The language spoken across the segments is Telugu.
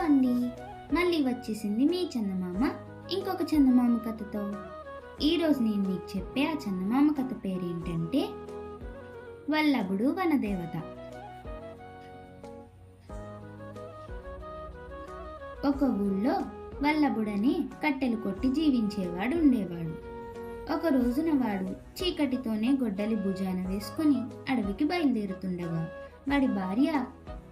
అండి, మళ్ళీ వచ్చేసింది మీ చందమామ ఇంకొక చందమామ కథతో. ఈరోజు నేను మీకు చెప్పే ఆ చందమామ కథ పేరేంటంటే వల్లభుడు వనదేవత. ఒక ఊళ్ళో వల్లభుడని కట్టెలు కొట్టి జీవించేవాడు ఉండేవాడు. ఒక రోజున వాడు చీకటితోనే గొడ్డలి భుజాన వేసుకుని అడవికి బయలుదేరుతుండగా వాడి భార్య,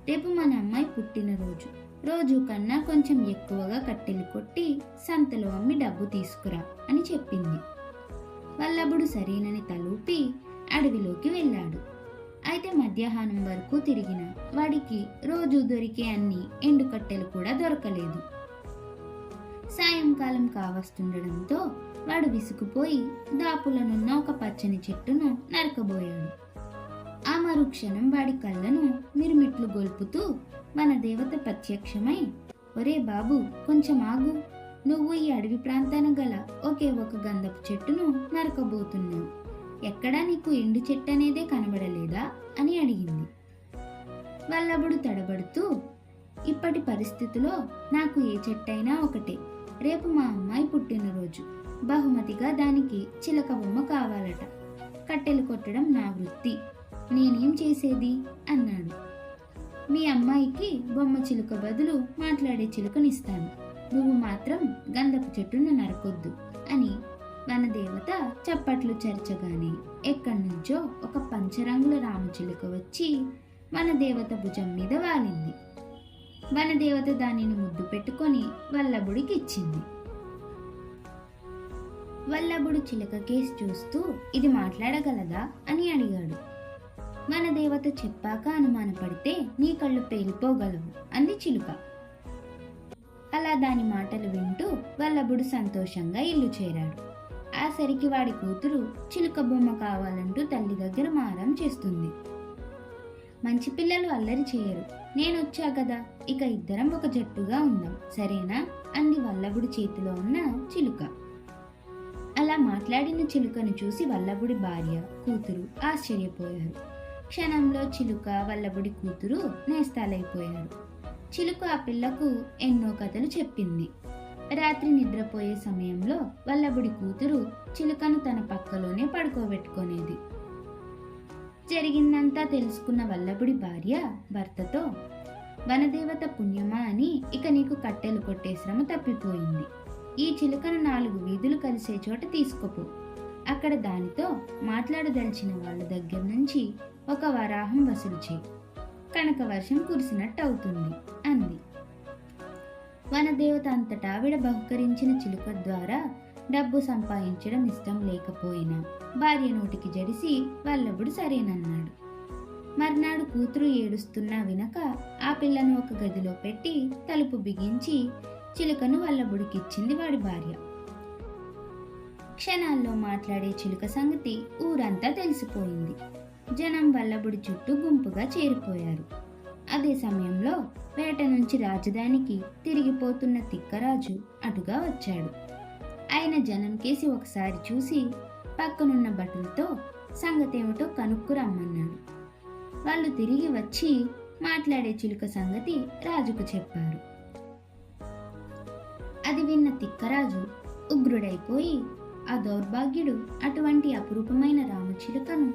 రేపు మన అమ్మాయి పుట్టినరోజు, రోజు కన్నా కొంచెం ఎక్కువగా కట్టెలు కొట్టి సంతలో అమ్మి డబ్బు తీసుకురా అని చెప్పింది. వల్లభుడు సరేనని తలూపి అడవిలోకి వెళ్ళాడు. అయితే మధ్యాహ్నం వరకు తిరిగిన వాడికి రోజు దొరికే అన్ని ఎండు కట్టెలు కూడా దొరకలేదు. సాయంకాలం కావస్తుండడంతో వాడు విసుకుపోయి దాపులనున్న ఒక పచ్చని చెట్టును నరకబోయాడు. ఆ మరుక్షణం వాడి కళ్ళను మిరుమిట్లు గొల్పుతూ వనదేవత ప్రత్యక్షమై, ఒరే బాబు, కొంచెం ఆగు, నువ్వు ఈ అడవి ప్రాంతాన గల ఒకే ఒక గంధపు చెట్టును నరకబోతున్నావు, ఎక్కడా నీకు ఎండు చెట్టు అనేదే కనబడలేదా అని అడిగింది. వల్లభుడు తడబడుతూ, ఇప్పటి పరిస్థితిలో నాకు ఏ చెట్టైనా ఒకటే, రేపు మా అమ్మాయి పుట్టినరోజు, బహుమతిగా దానికి చిలక బొమ్మ కావాలట, కట్టెలు కొట్టడం నా వృత్తి, నేనేం చేసేది అన్నాడు. మీ అమ్మాయికి బొమ్మ చిలుక బదులు మాట్లాడే చిలుకనిస్తాను, నువ్వు మాత్రం గంధపు చెట్టును నరకొద్దు అని వనదేవత చప్పట్లు చర్చగానే ఎక్కడి నుంచో ఒక పంచరంగుల రామచిలుక వచ్చి వనదేవత భుజం మీద వాలింది. వనదేవత దానిని ముద్దు పెట్టుకొని వల్లభుడికి ఇచ్చింది. వల్లభుడు చిలుక కేసు చూస్తూ, ఇది మాట్లాడగలదా అని అడిగాడు. వనదేవత చెప్పాక అనుమానపడితే నీ కళ్ళు పేలిపోగలవు అంది చిలుక. అలా దాని మాటలు వింటూ వల్లభుడు సంతోషంగా ఇల్లు చేరాడు. ఆ సరికి వాడి కూతురు చిలుక బొమ్మ కావాలంటూ తల్లి దగ్గర మారం చేస్తుంది. మంచి పిల్లలు అల్లరి చేయరు, నేనొచ్చా కదా, ఇక ఇద్దరం ఒక జట్టుగా ఉందాం, సరేనా అంది వల్లభుడి చేతిలో ఉన్న చిలుక. అలా మాట్లాడిన చిలుకను చూసి వల్లభుడి భార్య, కూతురు ఆశ్చర్యపోయారు. క్షణంలో చిలుక, వల్లభుడి కూతురు నేస్తాలైపోయారు. చిలుక ఆ పిల్లకు ఎన్నో కథలు చెప్పింది. రాత్రి నిద్రపోయే సమయంలో వల్లభుడి కూతురు చిలుకను తన పక్కలోనే పడుకోబెట్టుకునేది. జరిగిందంతా తెలుసుకున్న వల్లభుడి భార్య భర్తతో, వనదేవత పుణ్యమా అని ఇక నీకు కట్టెలు కొట్టే శ్రమ తప్పిపోయింది. ఈ చిలుకను 4 వీధులు కలిసే చోట తీసుకుపో, అక్కడ దానితో మాట్లాడదలిచిన వాళ్ళ దగ్గర నుంచి ఒక వరాహం వసూలు చేయి, కనక వర్షం కురిసినట్టు అవుతుంది అంది. వనదేవత అంతటా ఆవిడ బహుకరించిన చిలుక ద్వారా డబ్బు సంపాదించడం ఇష్టం లేకపోయినా భార్య నోటికి జడిసి వల్లభుడు సరేనన్నాడు. మర్నాడు కూతురు ఏడుస్తున్నా వినక ఆ పిల్లను ఒక గదిలో పెట్టి తలుపు బిగించి చిలుకను వల్లభుడికిచ్చింది వాడి భార్య. క్షణాల్లో మాట్లాడే చిలుక సంగతి ఊరంతా తెలిసిపోయింది. జనం వల్లభుడి చుట్టూ గుంపుగా చేరిపోయారు. అదే సమయంలో వేట నుంచి రాజధానికి తిరిగిపోతున్న తిక్కరాజు అటుగా వచ్చాడు. ఆయన జనం కేసి ఒకసారి చూసి పక్కనున్న భటులతో సంగతేమిటో కనుక్కు రమ్మన్నాడు. వాళ్ళు తిరిగి వచ్చి మాట్లాడే చిలుక సంగతి రాజుకు చెప్పారు. అది విన్న తిక్కరాజు ఉగ్రుడైపోయి, ఆ దౌర్భాగ్యుడు అటువంటి అపురూపమైన రామచిలుకను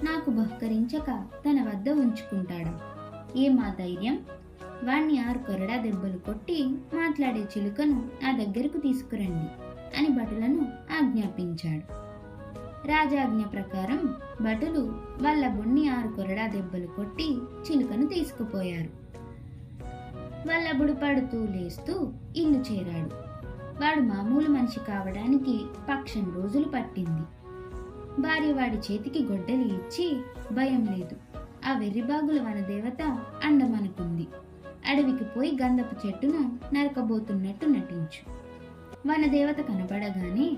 నాకు బహుకరించక తన వద్ద ఉంచుకుంటాడా, ఏమా ధైర్యం, వాణ్ణి 6 కొరడా దెబ్బలు కొట్టి మాట్లాడే చిలుకను నా దగ్గరకు తీసుకురండి అని భటులను ఆజ్ఞాపించాడు. రాజాజ్ఞ ప్రకారం భటులు వల్లభుణ్ణి 6 కొరడా దెబ్బలు కొట్టి చిలుకను తీసుకుపోయారు. వల్లభుడు పడుతూ లేస్తూ ఇల్లు చేరాడు. వాడు మామూలు మనిషి కావడానికి పక్షం రోజులు పట్టింది. భార్య వాడి చేతికి గొడ్డలి ఇచ్చి, భయం లేదు, ఆ వెర్రిబాగుల వనదేవత అండమనుకుంది, అడవికి పోయి గంధపు చెట్టును నరకబోతున్నట్టు నటించు. వనదేవత కనబడగానే,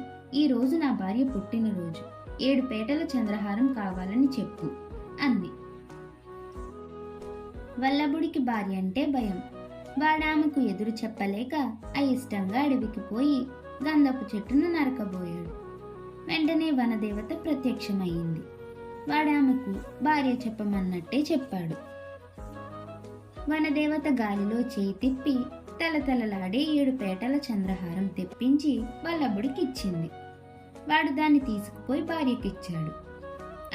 ఈ రోజు నా భార్య పుట్టినరోజు, 7 పేటల చంద్రహారం కావాలని చెప్పు అంది. వల్లభుడికి భార్య అంటే భయం. వాడామెకు ఎదురు చెప్పలేక అయిష్టంగా అడవికి పోయి గంధపు చెట్టును నరకబోయాడు. వెంటనే వనదేవత ప్రత్యక్షమయ్యింది. వాడామెకు భార్య చెప్పమన్నట్టే చెప్పాడు. వనదేవత గాలిలో చేయి తిప్పి తలతలలాడే 7 పేటల చంద్రహారం తెప్పించి వల్లభుడికి ఇచ్చింది. వాడు దాన్ని తీసుకుపోయి భార్యకిచ్చాడు.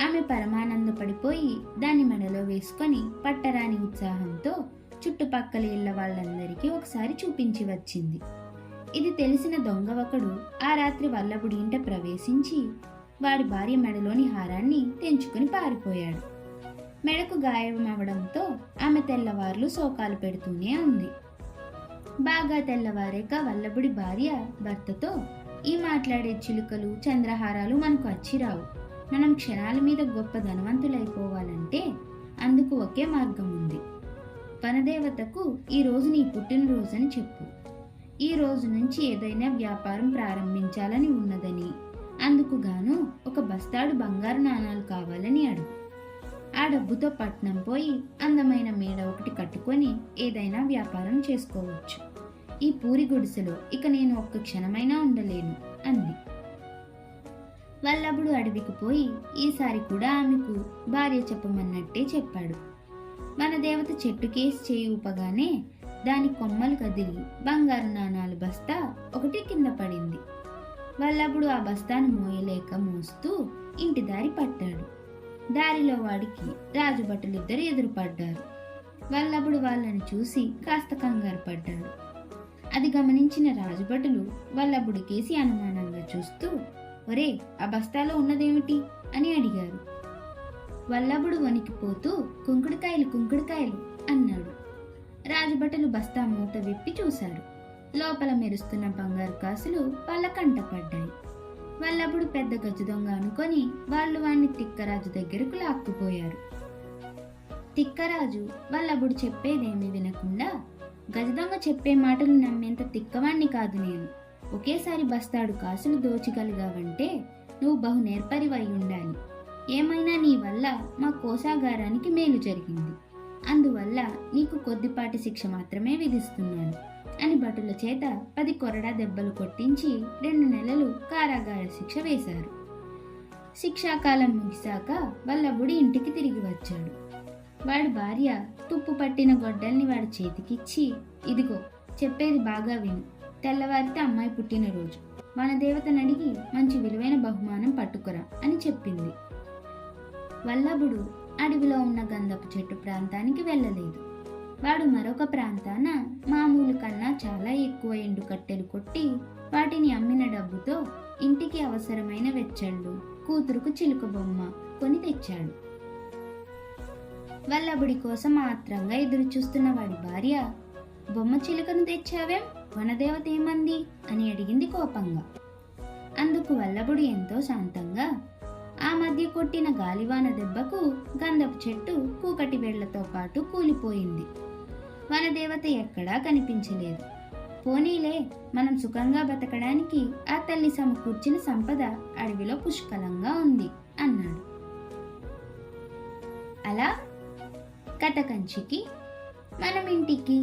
ఆమె పరమానందపడిపోయి దాన్ని మెడలో వేసుకొని పట్టరాని ఉత్సాహంతో చుట్టుపక్కల ఇళ్ల వాళ్ళందరికీ ఒకసారి చూపించి వచ్చింది. ఇది తెలిసిన దొంగ ఒకడు ఆ రాత్రి వల్లభుడి ఇంట ప్రవేశించి వాడి భార్య మెడలోని హారాన్ని తెంచుకుని పారిపోయాడు. మెడకు గాయమవడంతో ఆమె తెల్లవార్లు శోకాలు పెడుతూనే ఉంది. బాగా తెల్లవారేక వల్లభుడి భార్య భర్తతో, ఈ మాట్లాడే చిలుకలు చంద్రహారాలు మనకు అచ్చిరావు. మనం క్షణాల మీద గొప్ప ధనవంతులైపోవాలంటే అందుకు ఒకే మార్గం ఉంది. వనదేవతకు ఈ రోజు నీ పుట్టినరోజని చెప్పు. ఈ రోజు నుంచి ఏదైనా వ్యాపారం ప్రారంభించాలని ఉన్నదని, అందుకు గాను ఒక బస్తాడు బంగారు నాణాలు కావాలని అడుగు. ఆ డబ్బుతో పట్నం పోయి అందమైన మేడ ఒకటి కట్టుకొని ఏదైనా వ్యాపారం చేసుకోవచ్చు. ఈ పూరి గుడిసెలో ఇక నేను ఒక్క క్షణమైనా ఉండలేను అంది. వల్లభుడు అడవికి పోయి ఈసారి కూడా ఆమెకు భార్య చెప్పమన్నట్టే చెప్పాడు. మన దేవత చెట్టుకేసి చేయి ఊపగానే దాని కొమ్మలు కదిలి బంగారు నాణాలు బస్తా ఒకటి కింద పడింది. వల్లభుడు ఆ బస్తాను మోయలేక మోస్తూ ఇంటి దారి పట్టాడు. దారిలో వాడికి రాజుభటులిద్దరు ఎదురుపడ్డారు. వల్లభుడు వాళ్ళని చూసి కాస్త కంగారు పడ్డాడు. అది గమనించిన రాజుభటులు వల్లభుడికేసి అనుమానంగా చూస్తూ, ఒరే, ఆ బస్తాలో ఉన్నదేమిటి అని అడిగారు. వల్లభుడు వణికిపోతూ కుంకుడుకాయలు అన్నాడు. రాజుభటులు బస్తా మూత విప్పి చూశారు. లోపల మెరుస్తున్న బంగారు కాసులు వాళ్ళ కంటపడ్డాయి. వల్లభుడు పెద్ద గజ దొంగ అనుకొని వాళ్ళు వాణ్ణి తిక్కరాజు దగ్గరకు లాక్కుపోయారు. తిక్కరాజు వల్లభుడు చెప్పేదేమీ వినకుండా, గజదొంగ చెప్పే మాటలు నమ్మేంత తిక్కవాణ్ణి కాదు నేను. ఒకేసారి బస్తాడు కాసులు దోచిగలిగావంటే నువ్వు బహు నేర్పరివై ఉండాలి. ఏమైనా నీ వల్ల మా కోశాగారానికి మేలు జరిగింది. అందువల్ల నీకు కొద్దిపాటి శిక్ష మాత్రమే విధిస్తున్నాను అని భటుల చేత 10 కొరడా దెబ్బలు కొట్టించి 2 నెలలు కారాగార శిక్ష వేశారు. శిక్షాకాలం ముగిశాక వల్లభుడి ఇంటికి తిరిగి వచ్చాడు. వాడి భార్య తుప్పు పట్టిన గొడ్డల్ని వాడి చేతికిచ్చి, ఇదిగో చెప్పేది బాగా విను. తెల్లవారితే అమ్మాయి పుట్టినరోజు. మన దేవతను అడిగి మంచి విలువైన బహుమానం పట్టుకురా అని చెప్పింది. వల్లభుడు అడవిలో ఉన్న గంధపు చెట్టు ప్రాంతానికి వెళ్ళలేదు. వాడు మరొక ప్రాంతాన మామూలు కన్నా చాలా ఎక్కువ ఎండు కట్టెలు కొట్టి వాటిని అమ్మిన డబ్బుతో ఇంటికి అవసరమైన వెచ్చళ్ళు, కూతురుకు చిలుక బొమ్మ కొని తెచ్చాడు. వల్లభుడి కోసం ఆత్రంగా ఎదురు చూస్తున్న వాడి భార్య, బొమ్మ చిలుకను తెచ్చావేం, వనదేవత ఏమంది అని అడిగింది కోపంగా. అందుకు వల్లభుడు ఎంతో శాంతంగా, ఆ మధ్య కొట్టిన గాలివాన దెబ్బకు గంధపు చెట్టు కూకటి వేళ్లతో పాటు కూలిపోయింది. వనదేవత ఎక్కడా కనిపించలేదు. పోనీలే, మనం సుఖంగా బతకడానికి ఆ తల్లి సమకూర్చిన సంపద అడవిలో పుష్కలంగా ఉంది అన్నాడు. అలా కథ కంచికి మనం ఇంటికి